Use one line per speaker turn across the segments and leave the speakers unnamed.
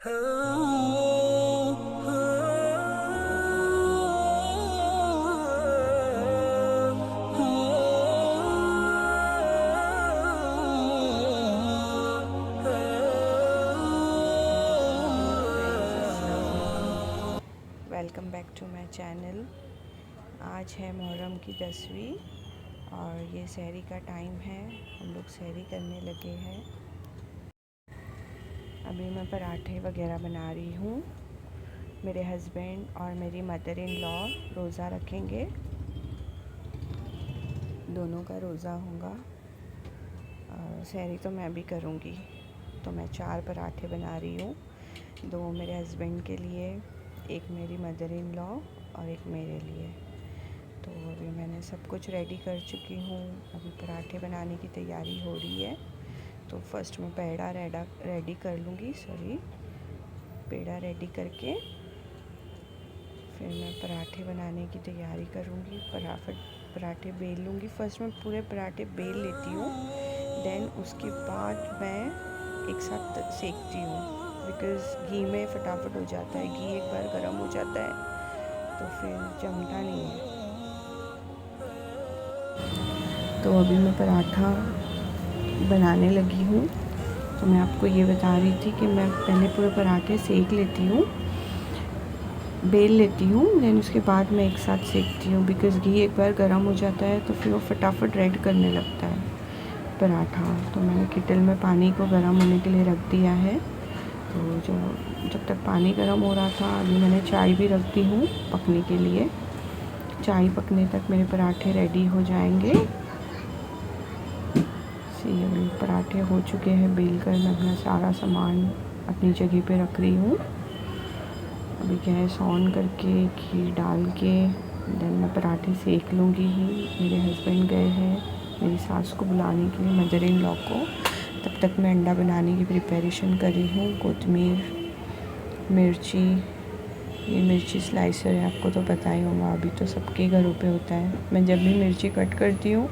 Welcome back to my channel. आज है मुहर्रम की 10वीं और ये सहरी का टाइम है। हम लोग सहरी करने लगे हैं। अभी मैं पराठे वगैरह बना रही हूँ। मेरे हस्बैंड और मेरी मदर इन लॉ रोज़ा रखेंगे, दोनों का रोज़ा होगा। और सहरी तो मैं भी करूँगी, तो मैं 4 पराठे बना रही हूँ। 2 मेरे हस्बैंड के लिए, एक मेरी मदर इन लॉ और एक मेरे लिए। तो अभी मैंने सब कुछ रेडी कर चुकी हूँ। अभी पराठे बनाने की तैयारी हो रही है। तो फर्स्ट मैं पेड़ा रेडी कर लूँगी, पेड़ा रेडी करके फिर मैं पराठे बनाने की तैयारी करूँगी। पराठे बेल लूँगी। फर्स्ट मैं पूरे पराठे बेल लेती हूँ, देन उसके बाद मैं एक साथ सेकती हूँ, बिकॉज़ घी में फटाफट हो जाता है। घी एक बार गर्म हो जाता है तो फिर जमता नहीं है। तो अभी मैं पराठा बनाने लगी हूँ। तो मैं आपको ये बता रही थी कि मैं पहले पूरे पराठे सेक लेती हूँ, बेल लेती हूँ, देन उसके बाद मैं एक साथ सेकती हूँ, बिकॉज़ घी एक बार गर्म हो जाता है तो फिर वो फटाफट रेड करने लगता है पराठा। तो मैंने केटल में पानी को गर्म होने के लिए रख दिया है। तो जब तक पानी गर्म हो रहा था, अभी मैंने चाय भी रख दी हूँ पकने के लिए। चाय पकने तक मेरे पराठे रेडी हो जाएंगे। अभी पराठे हो चुके हैं बेल कर। मैं अपना सारा सामान अपनी जगह पे रख रही हूँ। अभी गैस ऑन करके घी डाल के देन मैं पराठे सेक लूँगी ही। मेरे हस्बैंड गए हैं मेरी सास को बुलाने के लिए, मदर इन लॉ को। तब तक मैं अंडा बनाने की प्रिपरेशन कर रही हूँ। कोतमीर, मिर्ची, ये मिर्ची स्लाइसर है, आपको तो पता ही होगा, अभी तो सबके घरों पे होता है। मैं जब भी मिर्ची कट करती हूँ,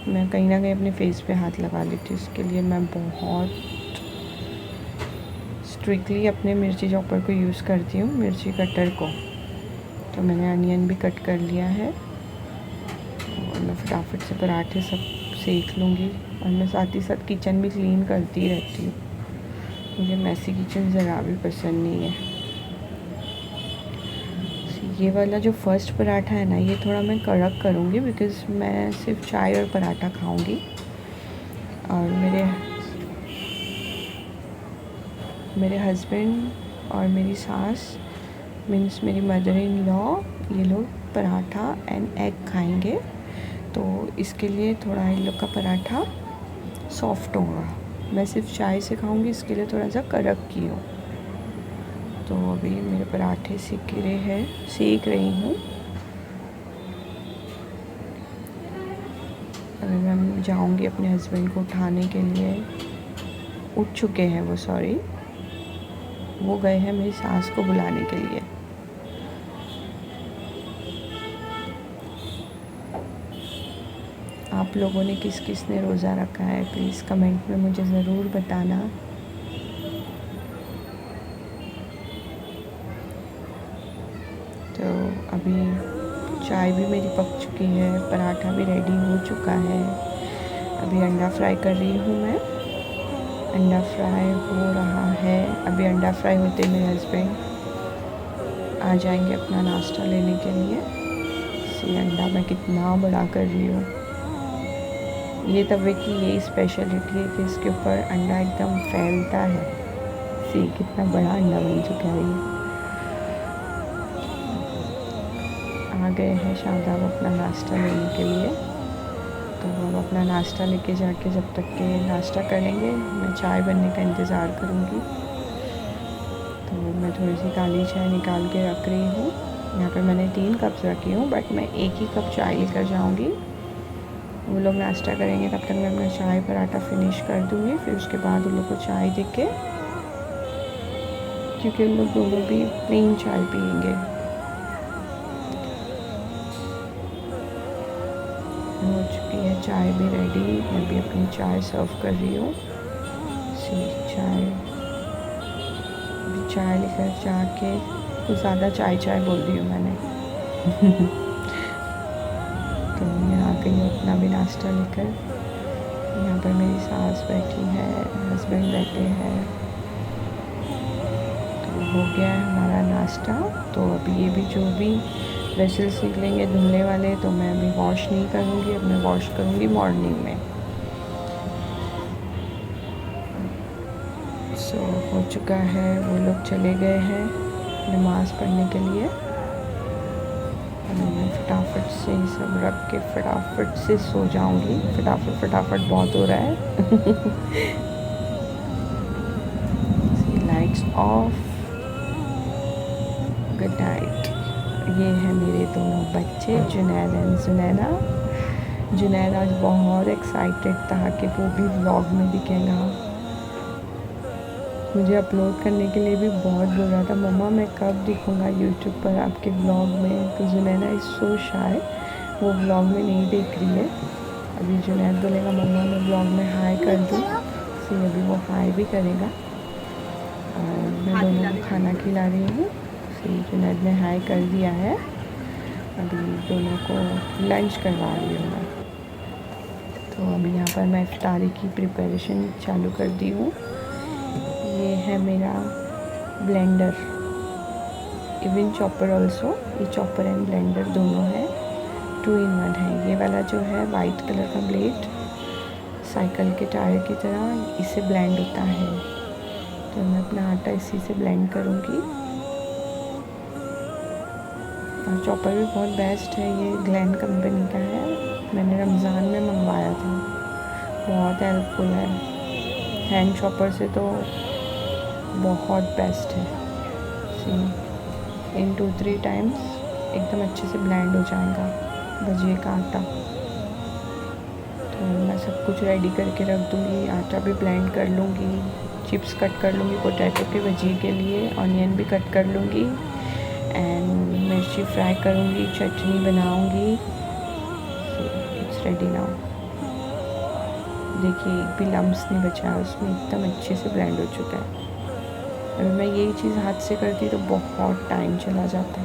मैं कहीं ना कहीं अपने फेस पे हाथ लगा लेती हूँ। इसके लिए मैं बहुत स्ट्रिक्टली अपने मिर्ची चॉपर को यूज़ करती हूँ, मिर्ची कटर को। तो मैंने अनियन भी कट कर लिया है और मैं फटाफट से पराठे सब सेक लूँगी। और मैं साथ ही साथ किचन भी क्लीन करती रहती हूँ। मुझे मैसी किचन ज़रा भी पसंद नहीं है। ये वाला जो फर्स्ट पराठा है ना, ये थोड़ा मैं कड़क करूँगी, बिकॉज़ मैं सिर्फ चाय और पराठा खाऊँगी। और मेरे हस्बैंड और मेरी सास, मीन्स मेरी मदर इन लॉ, ये लोग पराठा एंड एग खाएंगे। तो इसके लिए थोड़ा इन लोग का पराठा सॉफ्ट होगा। मैं सिर्फ चाय से खाऊँगी, इसके लिए थोड़ा सा कड़क की हूँ। तो अभी मेरे पराठे सेक रही हूँ। अभी मैं जाऊँगी अपने हस्बैंड को उठाने के लिए। उठ चुके हैं वो गए हैं मेरी सास को बुलाने के लिए। आप लोगों ने किस ने रोज़ा रखा है, प्लीज़ कमेंट में मुझे ज़रूर बताना। तो अभी चाय भी मेरी पक चुकी है, पराठा भी रेडी हो चुका है। अभी अंडा फ्राई कर रही हूँ मैं। अंडा फ्राई हो रहा है। अभी अंडा फ्राई होते मेरे हस्बैंड आ जाएंगे अपना नाश्ता लेने के लिए। अंडा मैं कितना बड़ा कर रही हूँ। ये तवे की यही स्पेशलिटी है कि इसके ऊपर अंडा एकदम फैलता है। कितना बड़ा अंडा बन चुका है ये। आ गए हैं शादाब अपना नाश्ता लेने के लिए। तो हम अपना नाश्ता लेके जाके जब तक के नाश्ता करेंगे, मैं चाय बनने का इंतज़ार करूँगी। तो मैं थोड़ी सी काली चाय निकाल के रख रही हूँ। यहाँ पर मैंने 3 कप्स रखी हूँ, बट मैं एक ही कप चाय लेकर जाऊँगी। वो लोग नाश्ता करेंगे, तब तक मैं अपना चाय पराठा फिनिश कर दूँगी। फिर उसके बाद उन लोग को चाय दे के, क्योंकि उन लोग दोनों भी प्लेन चाय पियेंगे। हो चुकी है चाय भी रेडी। मैं भी अपनी चाय सर्व कर रही हूँ। चाय चाय लेकर जाके कुछ ज़्यादा चाय बोल रही हूँ मैंने तो मैं आ गई अपना भी नाश्ता लेकर। यहाँ पर मेरी सास बैठी है, हस्बैंड बैठे हैं। तो हो गया है हमारा नाश्ता। तो अभी ये भी जो भी वेसल्स निकलेंगे धुलने वाले, तो मैं अभी वॉश नहीं करूँगी, अब मैं वॉश करूँगी मॉर्निंग में। सो हो चुका है, वो लोग चले गए हैं नमाज़ पढ़ने के लिए। मैं फटाफट से ये सब रख के फटाफट से सो जाऊंगी। फटाफट बहुत हो रहा है लाइट्स ऑफ, गुड नाइट। ये है मेरे दोनों बच्चे, जुनैद एंड जुनैना। जुनैद आज बहुत एक्साइटेड था कि वो भी व्लॉग में दिखेगा। मुझे अपलोड करने के लिए भी बहुत बोल रहा था, मम्मा मैं कब दिखूँगा यूट्यूब पर आपके व्लॉग में। तो जुनैना इज़ सो शाय, वो व्लॉग में नहीं देख रही है। अभी जुनैद बोलेगा मम्मा मैं व्लॉग में हाय कर दूँ, फिर अभी वो हाय भी करेगा। और मैं दोनों को खाना खिला रही हूँ। फिर जुनैद ने हाय कर दिया है, अभी दोनों को लंच करवा रही हूँ मैं। तो अभी यहाँ पर मैं इफ्तारी की प्रिपरेशन चालू कर दी हूँ। ये है मेरा ब्लेंडर, इवन चॉपर ऑल्सो। ये चॉपर एंड ब्लेंडर दोनों है, 2 in 1 है। ये वाला जो है वाइट कलर का ब्लेड, साइकिल के टायर की तरह इससे ब्लेंड होता है। तो मैं अपना आटा इसी से ब्लेंड करूँगी। और चॉपर भी बहुत बेस्ट है, ये ग्लैन कंपनी का है, मैंने रमज़ान में मंगवाया था, बहुत हेल्पफुल है। हैंड चॉपर से तो बहुत बेस्ट है। इन 2-3 टाइम्स एकदम अच्छे से ब्लेंड हो जाएगा भजिए का आटा। तो मैं सब कुछ रेडी करके रख दूँगी, आटा भी ब्लेंड कर लूँगी, चिप्स कट कर लूँगी पोटैटो के भजिए के लिए, ऑनियन भी कट कर लूँगी, एंड मिर्ची फ्राई करूँगी, चटनी बनाऊँगी। It's ready now. देखिए एक भी लम्स नहीं बचा है उसमें, एकदम अच्छे से ब्लेंड हो चुका है। अगर मैं यही चीज़ हाथ से करती तो बहुत टाइम चला जाता।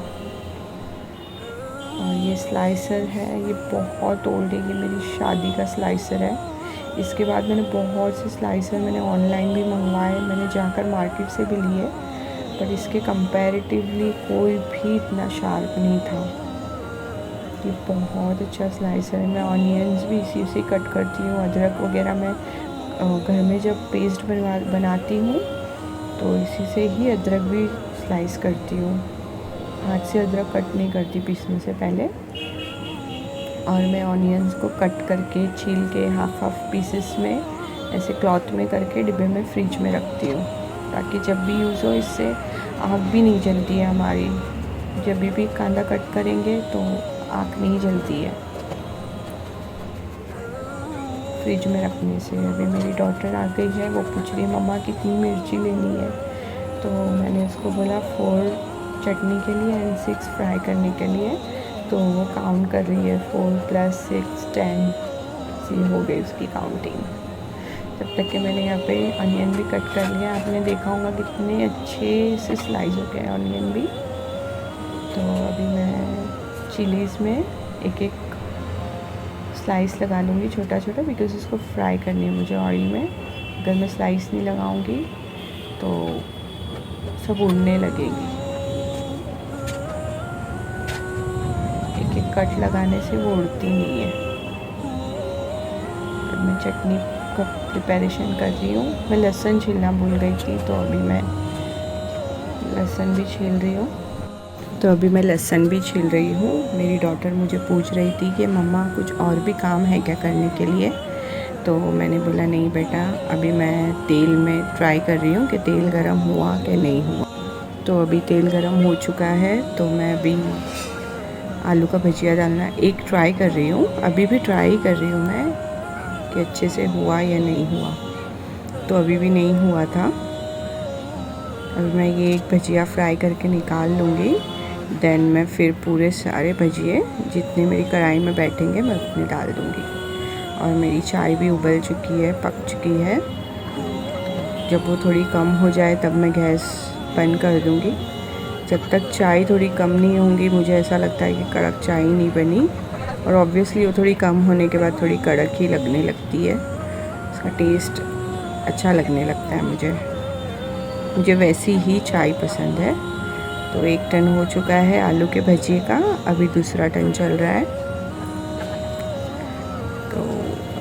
और ये स्लाइसर है, ये बहुत ओल्ड है, ये मेरी शादी का स्लाइसर है। इसके बाद मैंने बहुत से स्लाइसर मैंने ऑनलाइन भी मंगवाए, मैंने जाकर मार्केट से भी लिए, पर इसके कंपैरेटिवली कोई भी इतना शार्प नहीं था। ये बहुत अच्छा स्लाइसर है। मैं ऑनियंस भी इसी से कट करती हूँ, अदरक वगैरह मैं घर में जब पेस्ट बनाती हूँ तो इसी से ही अदरक भी स्लाइस करती हूँ, हाथ से अदरक कट नहीं करती पीसने से पहले। और मैं ऑनियंस को कट करके छील के हाफ पीसेस में ऐसे क्लॉथ में करके डिब्बे में फ्रिज में रखती हूँ, ताकि जब भी यूज़ हो इससे आँख भी नहीं जलती है हमारी। जब भी कांदा कट करेंगे तो आँख नहीं जलती है फ्रिज में रखने से। अभी मेरी डॉटर आ गई है, वो पूछ रही है मम्मा कितनी मिर्ची लेनी है। तो मैंने उसको बोला 4 चटनी के लिए एंड 6 फ्राई करने के लिए। तो वो काउंट कर रही है, 4 + 6 10 सी हो गई उसकी काउंटिंग। तब तक के मैंने यहाँ पे अनियन भी कट कर लिया। आपने देखा होगा कितने अच्छे से स्लाइस हो गए अनियन भी। तो अभी मैं चिलीज़ में एक स्लाइस लगा लूँगी छोटा छोटा, बिकॉज़ इसको फ्राई करनी है मुझे ऑयल में। अगर मैं स्लाइस नहीं लगाऊँगी तो सब उड़ने लगेगी। एक कट लगाने से वो उड़ती नहीं है। अब मैं चटनी का प्रिपरेशन कर रही हूँ। मैं लहसुन छीलना भूल गई थी, तो अभी मैं लहसुन भी छील रही हूँ। मेरी डॉटर मुझे पूछ रही थी कि मम्मा कुछ और भी काम है क्या करने के लिए। तो मैंने बोला नहीं बेटा, अभी मैं तेल में ट्राई कर रही हूँ कि तेल गरम हुआ कि नहीं हुआ। तो अभी तेल गरम हो चुका है, तो मैं अभी आलू का भजिया डालना एक ट्राई कर रही हूँ। अभी भी ट्राई कर रही हूँ मैं कि अच्छे से हुआ या नहीं हुआ। तो अभी भी नहीं हुआ था। अभी मैं ये एक भजिया फ्राई करके निकाल लूँगी, देन मैं फिर पूरे सारे भजिए जितने मेरी कढ़ाई में बैठेंगे मैं उतने डाल दूँगी। और मेरी चाय भी उबल चुकी है, पक चुकी है। जब वो थोड़ी कम हो जाए तब मैं गैस बंद कर दूँगी। जब तक चाय थोड़ी कम नहीं होंगी, मुझे ऐसा लगता है कि कड़क चाय नहीं बनी। और ऑब्वियसली वो थोड़ी कम होने के बाद थोड़ी कड़क ही लगने लगती है, उसका टेस्ट अच्छा लगने लगता है मुझे वैसी ही चाय पसंद है। तो एक टन हो चुका है आलू के भजिए का, अभी दूसरा टन चल रहा है। तो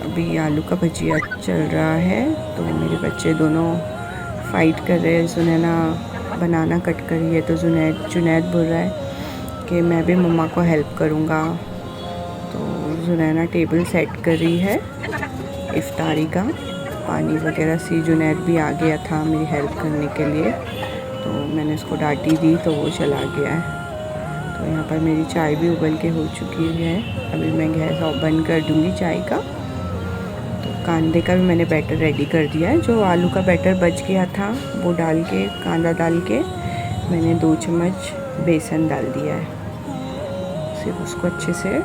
अभी आलू का भजिया चल रहा है, तो मेरे बच्चे दोनों फाइट कर रहे हैं। सुनैना बनाना कट करी है तो जुनैद बोल रहा है कि मैं भी मम्मा को हेल्प करूँगा। तो जुनैना टेबल सेट कर रही है इफ्तारी का, पानी वगैरह से जुनैद भी आ गया था मेरी हेल्प करने के लिए, तो मैंने उसको डांटी दी तो वो चला गया है। तो यहाँ पर मेरी चाय भी उबल के हो चुकी है, अभी मैं गैस बंद कर दूँगी चाय का। तो कांदे का भी मैंने बैटर रेडी कर दिया है, जो आलू का बैटर बच गया था वो डाल के, कांदा डाल के मैंने 2 चम्मच बेसन डाल दिया है। सिर्फ उसको अच्छे से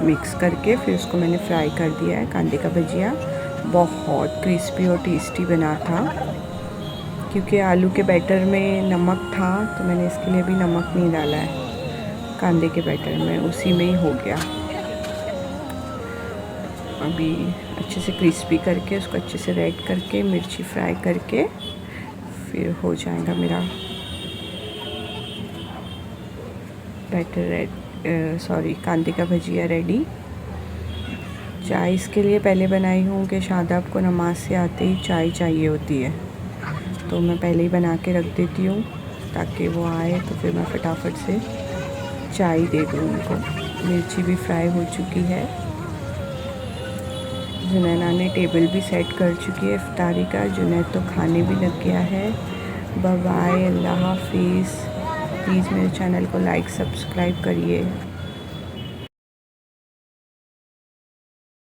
मिक्स करके फिर उसको मैंने फ्राई कर दिया है। कांदे का भजिया बहुत क्रिस्पी और टेस्टी बना था, क्योंकि आलू के बैटर में नमक था तो मैंने इसके लिए भी नमक नहीं डाला है कांदे के बैटर में, उसी में ही हो गया। अभी अच्छे से क्रिस्पी करके उसको अच्छे से रेड करके मिर्ची फ्राई करके फिर हो जाएगा मेरा बैटर कांदे का भजिया रेडी। चाय इसके लिए पहले बनाई हूँ कि शादाब को नमाज से आते ही चाय चाहिए होती है, तो मैं पहले ही बना के रख देती हूँ ताकि वो आए तो फिर मैं फटाफट से चाय दे दूँ उनको। मिर्ची भी फ्राई हो चुकी है। जुनैना ने टेबल भी सेट कर चुकी है इफ्तारी का। जुनैद तो खाने भी लग गया है। बाय बाय, अल्लाह हाफिज़। प्लीज़ मेरे चैनल को लाइक सब्सक्राइब करिए।